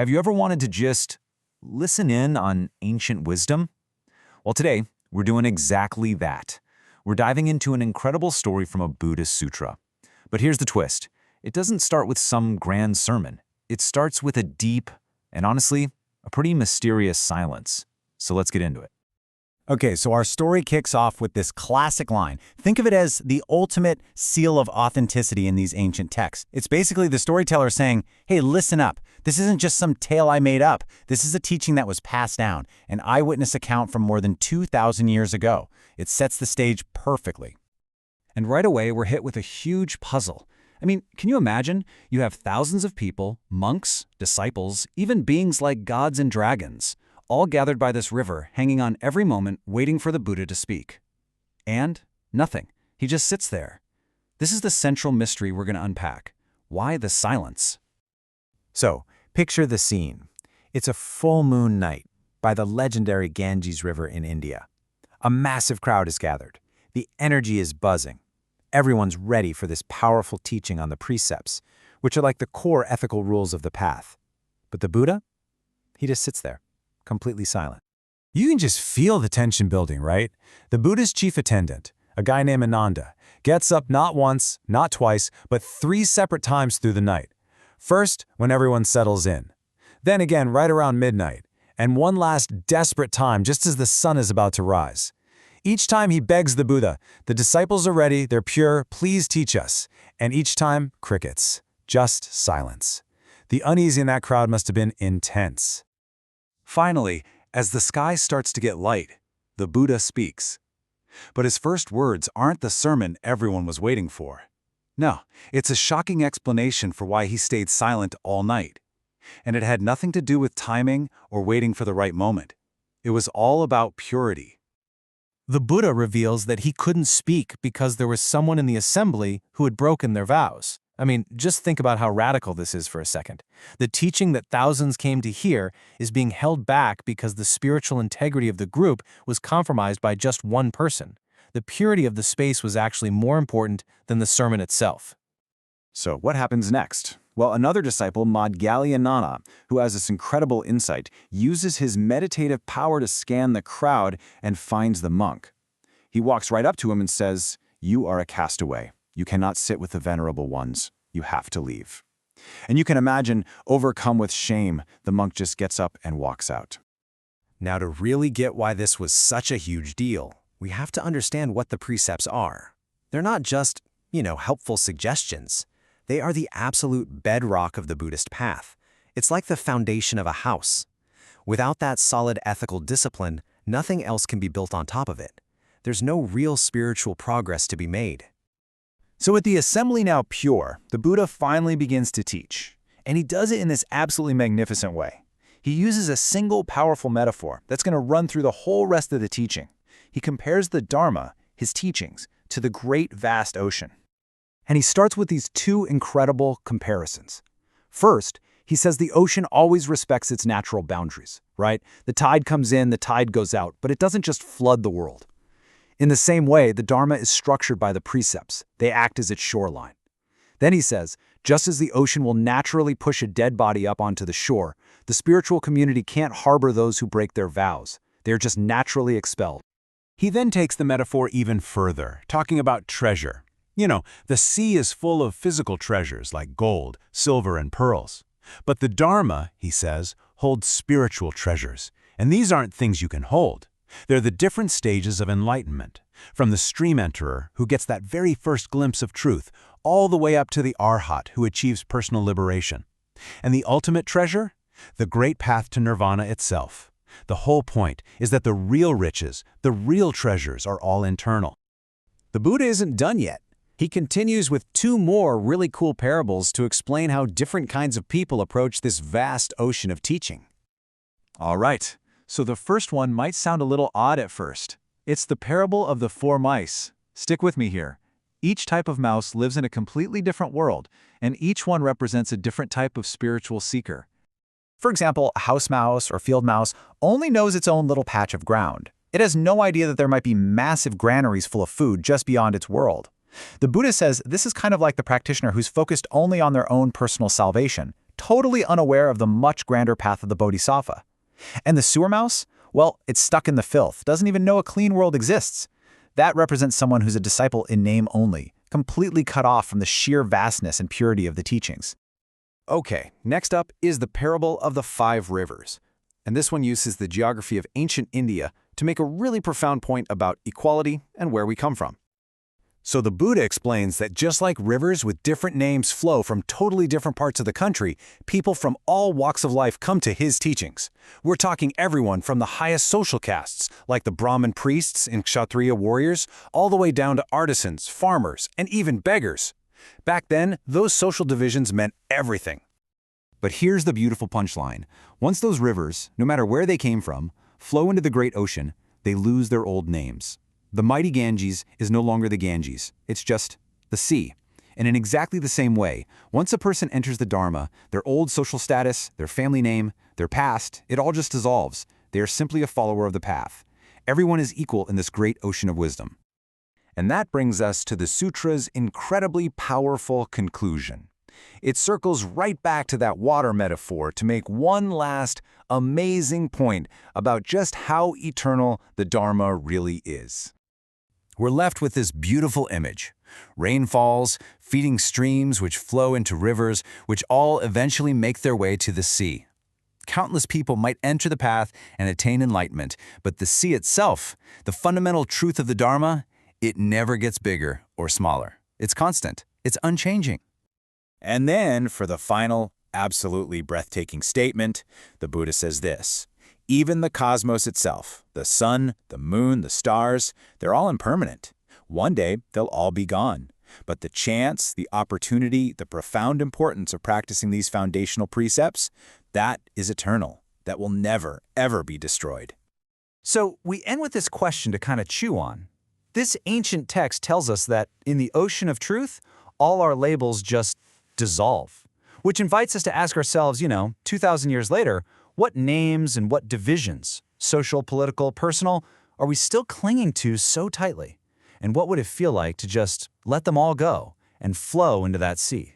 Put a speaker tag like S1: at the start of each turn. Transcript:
S1: Have you ever wanted to just listen in on ancient wisdom? Well, today, we're doing exactly that. We're diving into an incredible story from a Buddhist sutra. But here's the twist. It doesn't start with some grand sermon. It starts with a deep, and honestly, a pretty mysterious silence. So let's get into it.
S2: Okay, so our story kicks off with this classic line. Think of it as the ultimate seal of authenticity in these ancient texts. It's basically the storyteller saying, hey, listen up. This isn't just some tale I made up. This is a teaching that was passed down, an eyewitness account from more than 2,000 years ago. It sets the stage perfectly.
S3: And right away, we're hit with a huge puzzle. I mean, can you imagine? You have thousands of people, monks, disciples, even beings like gods and dragons, all gathered by this river, hanging on every moment, waiting for the Buddha to speak. And nothing. He just sits there. This is the central mystery we're going to unpack. Why the silence?
S2: So, picture the scene. It's a full moon night by the legendary Ganges River in India. A massive crowd is gathered. The energy is buzzing. Everyone's ready for this powerful teaching on the precepts, which are like the core ethical rules of the path. But the Buddha? He just sits there, completely silent. You can just feel the tension building, right? The Buddha's chief attendant, a guy named Ananda, gets up not once, not twice, but 3 separate times through the night. First, when everyone settles in. Then again right around midnight. And one last desperate time just as the sun is about to rise. Each time he begs the Buddha, the disciples are ready, they're pure, please teach us. And each time, crickets. Just silence. The unease in that crowd must have been intense.
S3: Finally, as the sky starts to get light, the Buddha speaks. But his first words aren't the sermon everyone was waiting for. No, it's a shocking explanation for why he stayed silent all night. And it had nothing to do with timing or waiting for the right moment. It was all about purity.
S4: The Buddha reveals that he couldn't speak because there was someone in the assembly who had broken their vows. I mean, just think about how radical this is for a second. The teaching that thousands came to hear is being held back because the spiritual integrity of the group was compromised by just one person. The purity of the space was actually more important than the sermon itself.
S1: So what happens next? Well, another disciple, Madhgalyanana, who has this incredible insight, uses his meditative power to scan the crowd and finds the monk. He walks right up to him and says, "You are a castaway. You cannot sit with the venerable ones. You have to leave." And you can imagine, overcome with shame, the monk just gets up and walks out.
S2: Now, to really get why this was such a huge deal, we have to understand what the precepts are. They're not just, helpful suggestions. They are the absolute bedrock of the Buddhist path. It's like the foundation of a house. Without that solid ethical discipline, nothing else can be built on top of it. There's no real spiritual progress to be made.
S1: So with the assembly now pure, the Buddha finally begins to teach. And he does it in this absolutely magnificent way. He uses a single powerful metaphor that's going to run through the whole rest of the teaching. He compares the Dharma, his teachings, to the great vast ocean. And he starts with these 2 incredible comparisons. First, he says the ocean always respects its natural boundaries, right? The tide comes in, the tide goes out, but it doesn't just flood the world. In the same way, the Dharma is structured by the precepts. They act as its shoreline. Then he says, just as the ocean will naturally push a dead body up onto the shore, the spiritual community can't harbor those who break their vows. They're just naturally expelled.
S5: He then takes the metaphor even further, talking about treasure. The sea is full of physical treasures like gold, silver, and pearls. But the Dharma, he says, holds spiritual treasures. And these aren't things you can hold. They're the different stages of enlightenment, from the stream enterer, who gets that very first glimpse of truth, all the way up to the arhat, who achieves personal liberation. And the ultimate treasure? The great path to nirvana itself. The whole point is that the real riches, the real treasures, are all internal.
S3: The Buddha isn't done yet. He continues with 2 more really cool parables to explain how different kinds of people approach this vast ocean of teaching.
S1: All right, so the first one might sound a little odd at first. It's the parable of the 4 mice. Stick with me here. Each type of mouse lives in a completely different world, and each one represents a different type of spiritual seeker. For example, a house mouse or field mouse only knows its own little patch of ground. It has no idea that there might be massive granaries full of food just beyond its world. The Buddha says this is kind of like the practitioner who's focused only on their own personal salvation, totally unaware of the much grander path of the bodhisattva. And the sewer mouse? Well, it's stuck in the filth, doesn't even know a clean world exists. That represents someone who's a disciple in name only, completely cut off from the sheer vastness and purity of the teachings.
S3: Okay, next up is the parable of the 5 rivers. And this one uses the geography of ancient India to make a really profound point about equality and where we come from.
S1: So the Buddha explains that just like rivers with different names flow from totally different parts of the country, people from all walks of life come to his teachings. We're talking everyone from the highest social castes, like the Brahmin priests and Kshatriya warriors, all the way down to artisans, farmers, and even beggars. Back then, those social divisions meant everything.
S3: But here's the beautiful punchline. Once those rivers, no matter where they came from, flow into the great ocean, they lose their old names. The mighty Ganges is no longer the Ganges, it's just the sea. And in exactly the same way, once a person enters the Dharma, their old social status, their family name, their past, it all just dissolves. They are simply a follower of the path. Everyone is equal in this great ocean of wisdom.
S1: And that brings us to the sutra's incredibly powerful conclusion. It circles right back to that water metaphor to make one last amazing point about just how eternal the Dharma really is. We're left with this beautiful image. Rain falls, feeding streams which flow into rivers, which all eventually make their way to the sea. Countless people might enter the path and attain enlightenment, but the sea itself, the fundamental truth of the Dharma, it never gets bigger or smaller. It's constant. It's unchanging. And then, for the final, absolutely breathtaking statement, the Buddha says this: even the cosmos itself, the sun, the moon, the stars, they're all impermanent. One day, they'll all be gone. But the chance, the opportunity, the profound importance of practicing these foundational precepts, that is eternal. That will never, ever be destroyed.
S3: So we end with this question to kind of chew on. This ancient text tells us that in the ocean of truth, all our labels just dissolve, which invites us to ask ourselves, 2,000 years later, what names and what divisions, social, political, personal, are we still clinging to so tightly? And what would it feel like to just let them all go and flow into that sea?